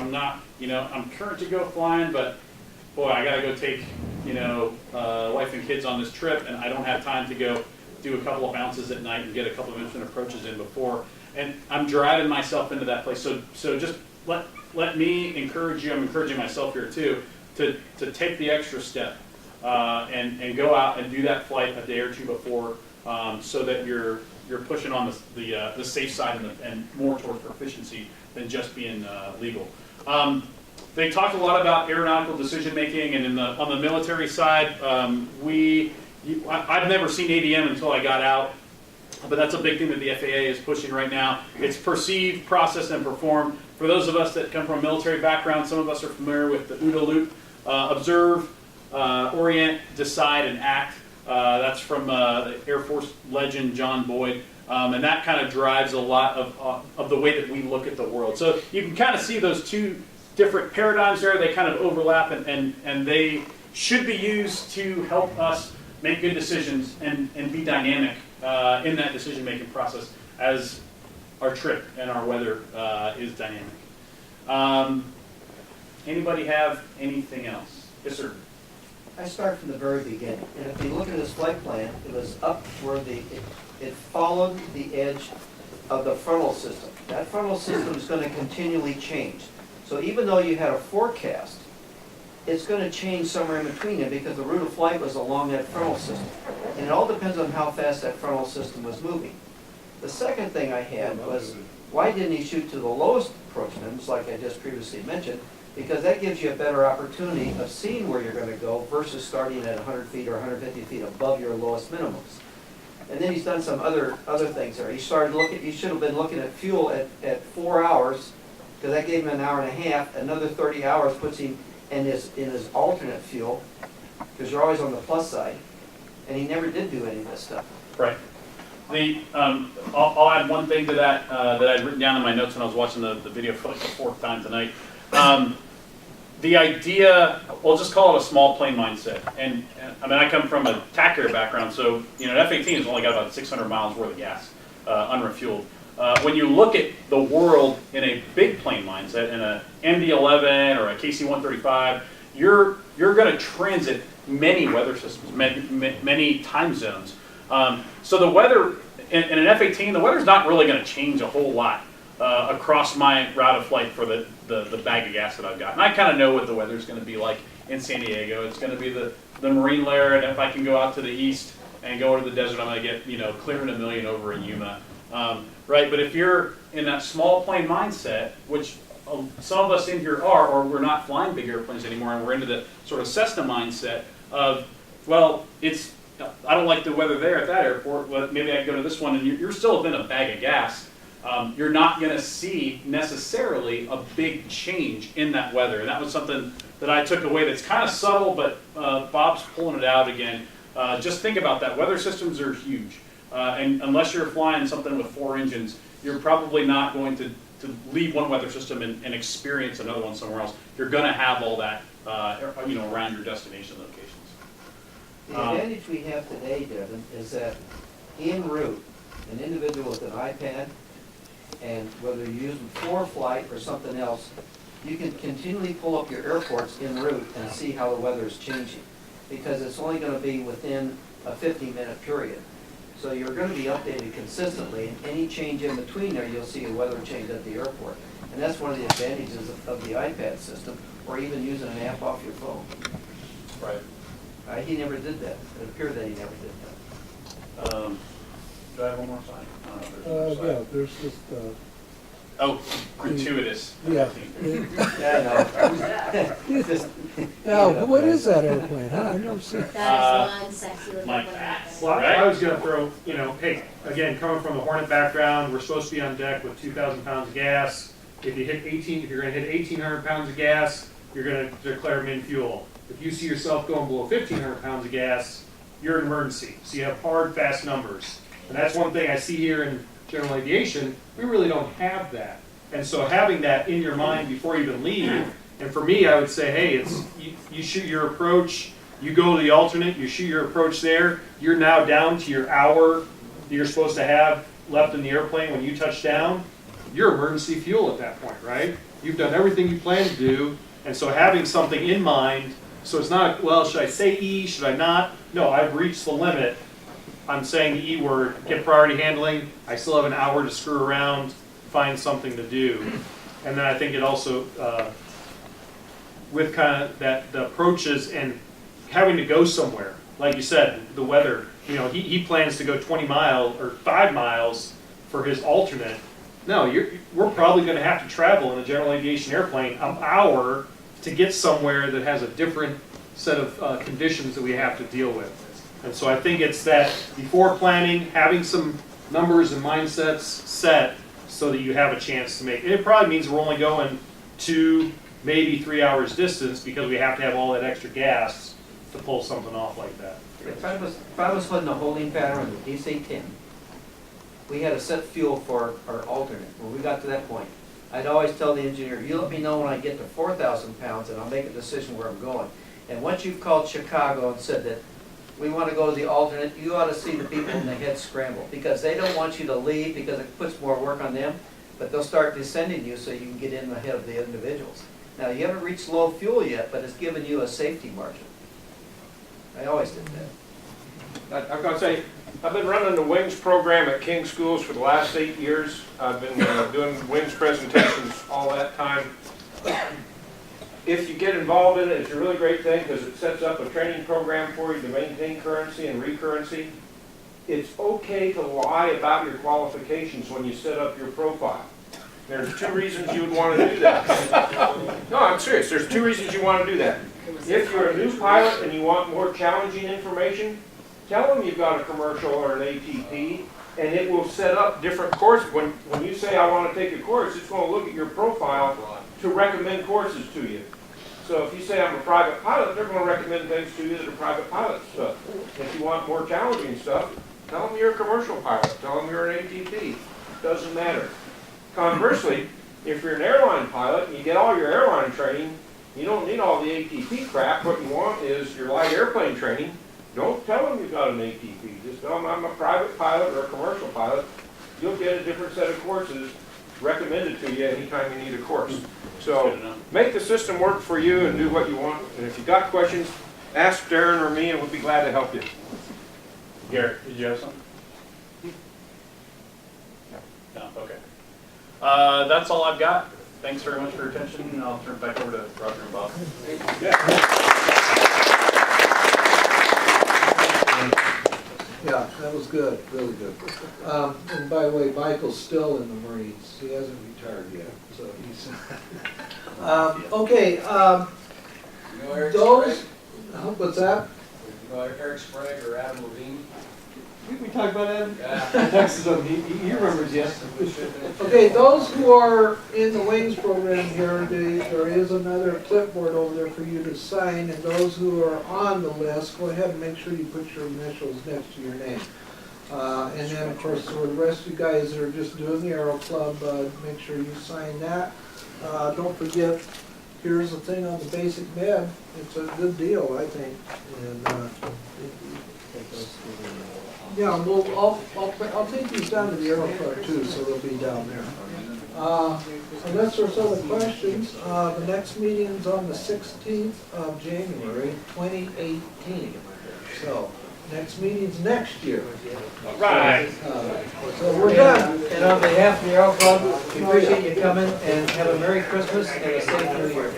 I'm not, I'm current to go flying, but boy, I gotta go take, wife and kids on this trip, and I don't have time to go do a couple of bounces at night and get a couple of instant approaches in before. And I'm driving myself into that place. So just let me encourage you. I'm encouraging myself here too to take the extra step and go out and do that flight a day or two before, so that you're pushing on the safe side and more towards proficiency than just being legal. They talked a lot about aeronautical decision making, and on the military side, I've never seen ADM until I got out, but that's a big thing that the FAA is pushing right now. It's perceive, process, and perform. For those of us that come from a military background, some of us are familiar with the OODA loop: observe, orient, decide, and act. That's from Air Force legend John Boyd. And that kind of drives a lot of the way that we look at the world. So you can kind of see those two different paradigms there. They kind of overlap, and they should be used to help us make good decisions and be dynamic in that decision-making process as our trip and our weather is dynamic. Anybody have anything else? Yes, sir. I start from the very beginning. And if you look at this flight plan, it was up where it followed the edge of the frontal system. That frontal system is going to continually change. So even though you had a forecast, it's going to change somewhere in between them because the route of flight was along that frontal system. And it all depends on how fast that frontal system was moving. The second thing I had was, why didn't he shoot to the lowest approach minimums, like I just previously mentioned? Because that gives you a better opportunity of seeing where you're going to go versus starting at 100 feet or 150 feet above your lowest minimums. And then he's done some other things there. He should have been looking at fuel at 4 hours, because that gave him an hour and a half. Another 30 hours puts him in his alternate fuel, because you're always on the plus side. And he never did do any of this stuff. Right. I'll add one thing to that that I'd written down in my notes when I was watching the video for like the 4th time tonight. The idea, we'll just call it a small plane mindset. And I mean, I come from a TAC air background, so an F-18 has only got about 600 miles worth of gas, unrefueled. When you look at the world in a big plane mindset, in a MD-11 or a KC-135, you're going to transit many weather systems, many time zones. So the weather, in an F-18, the weather's not really going to change a whole lot across my route of flight for the bag of gas that I've got. And I kind of know what the weather's going to be like in San Diego. It's going to be the marine layer, and if I can go out to the east and go over the desert, I'm going to get clearing a million over in Yuma. Right, but if you're in that small plane mindset, which some of us in here are, or we're not flying big airplanes anymore, and we're into the sort of Cessna mindset of, well, I don't like the weather there at that airport, but maybe I can go to this one, and you're still within a bag of gas. You're not going to see necessarily a big change in that weather. And that was something that I took away that's kind of subtle, but Bob's pulling it out again. Just think about that. Weather systems are huge. And unless you're flying something with 4 engines, you're probably not going to leave one weather system and experience another one somewhere else. You're going to have all that around your destination locations. The advantage we have today, Devin, is that en route, an individual with an iPad, and whether you use them for flight or something else, you can continually pull up your airports en route and see how the weather is changing, because it's only going to be within a 50-minute period. So you're going to be updated consistently, and any change in between there, you'll see a weather change at the airport. And that's one of the advantages of the iPad system, or even using an app off your phone. Right. He never did that. It appeared that he never did that. Do I have one more slide? Yeah, there's just, Oh, gratuitous. yeah. Yeah, I know. Just- Now, what is that airplane? Huh? I've never seen it. That is one sexy looking like plane that. right Well, Right. I was going to throw, hey, again, coming from the Hornet background, we're supposed to be on deck with 2,000 pounds of gas. If you're going to hit 1,800 pounds of gas, you're going to declare min fuel. If you see yourself going below 1,500 pounds of gas, you're an emergency. So you have hard, fast numbers. And that's one thing I see here in general aviation. We really don't have that. And so having that in your mind before you even leave, and for me, I would say, hey, you shoot your approach, you go to the alternate, you shoot your approach there, you're now down to your hour that you're supposed to have left in the airplane when you touch down. You're emergency fuel at that point, right? you've done everything you plan to do, and so having something in mind, so it's not, well, should I say E, should I not? No, I've reached the limit. I'm saying the E word, get priority handling. I still have an hour to screw around, find something to do. And then I think it also, with kind of that, the approaches and having to go somewhere. Like you said, the weather, you know, he plans to go 20 miles or 5 miles for his alternate. No, we're probably gonna have to travel in a general aviation airplane an hour to get somewhere that has a different set of conditions that we have to deal with. And so I think it's that before planning, having some numbers and mindsets set so that you have a chance to make it. It probably means we're only going 2, maybe 3 hours distance because we have to have all that extra gas to pull something off like that. If I was putting a holding pattern on the DC-10, we had a set fuel for our alternate. When we got to that point, I'd always tell the engineer, you let me know when I get to 4,000 pounds and I'll make a decision where I'm going. And once you've called Chicago and said that we want to go to the alternate, you ought to see the people in the head scramble, because they don't want you to leave because it puts more work on them, but they'll start descending you so you can get in ahead of the individuals. Now, you haven't reached low fuel yet, but it's given you a safety margin. I always did that. I've got to say, I've been running the WINGS program at King Schools for the last 8 years. I've been doing WINGS presentations all that time. If you get involved in it, it's a really great thing because it sets up a training program for you to maintain currency and recurrency. It's okay to lie about your qualifications when you set up your profile. There's 2 reasons you would want to do that. No, I'm serious. There's 2 reasons you want to do that. If you're a new pilot and you want more challenging information, tell them you've got a commercial or an ATP, and it will set up different courses. When you say, I want to take a course, it's going to look at your profile to recommend courses to you. So if you say I'm a private pilot, they're going to recommend things to you that are private pilot stuff. If you want more challenging stuff, tell them you're a commercial pilot. Tell them you're an ATP. Doesn't matter. Conversely, if you're an airline pilot and you get all your airline training, you don't need all the ATP crap. What you want is your light airplane training. Don't tell them you've got an ATP. Just tell them I'm a private pilot or a commercial pilot. You'll get a different set of courses recommended to you anytime you need a course. So make the system work for you and do what you want. And if you've got questions, ask Darren or me and we'll be glad to help you. Garrett, did you have something? No, okay. That's all I've got. Thanks very much for your attention, and I'll turn it back over to Roger and Bob. Yeah, that was good, really good. And by the way, Michael's still in the Marines. He hasn't retired yet, so he's. Okay, You know Eric those, Sprague? what's that? You know Eric Sprague or Adam Levine? We talked about that? Yeah. Texas, he remembers, yes. Okay, those who are in the WINGS program here, there is another clipboard over there for you to sign, and those who are on the list, go ahead and make sure you put your initials next to your name. And then, of course, for the rest of you guys that are just doing the Aero Club, make sure you sign that. Don't forget, here's the thing on the basic med. It's a good deal, I think. And yeah, well, I'll take these down to the Aero Club too, so they'll be down there. Unless there's other questions, the next meeting's on the 16th of January, 2018. So, next meeting's next year. Right. So we're done. And on behalf of the Aero Club, we appreciate you coming, and have a Merry Christmas and a safe New Year.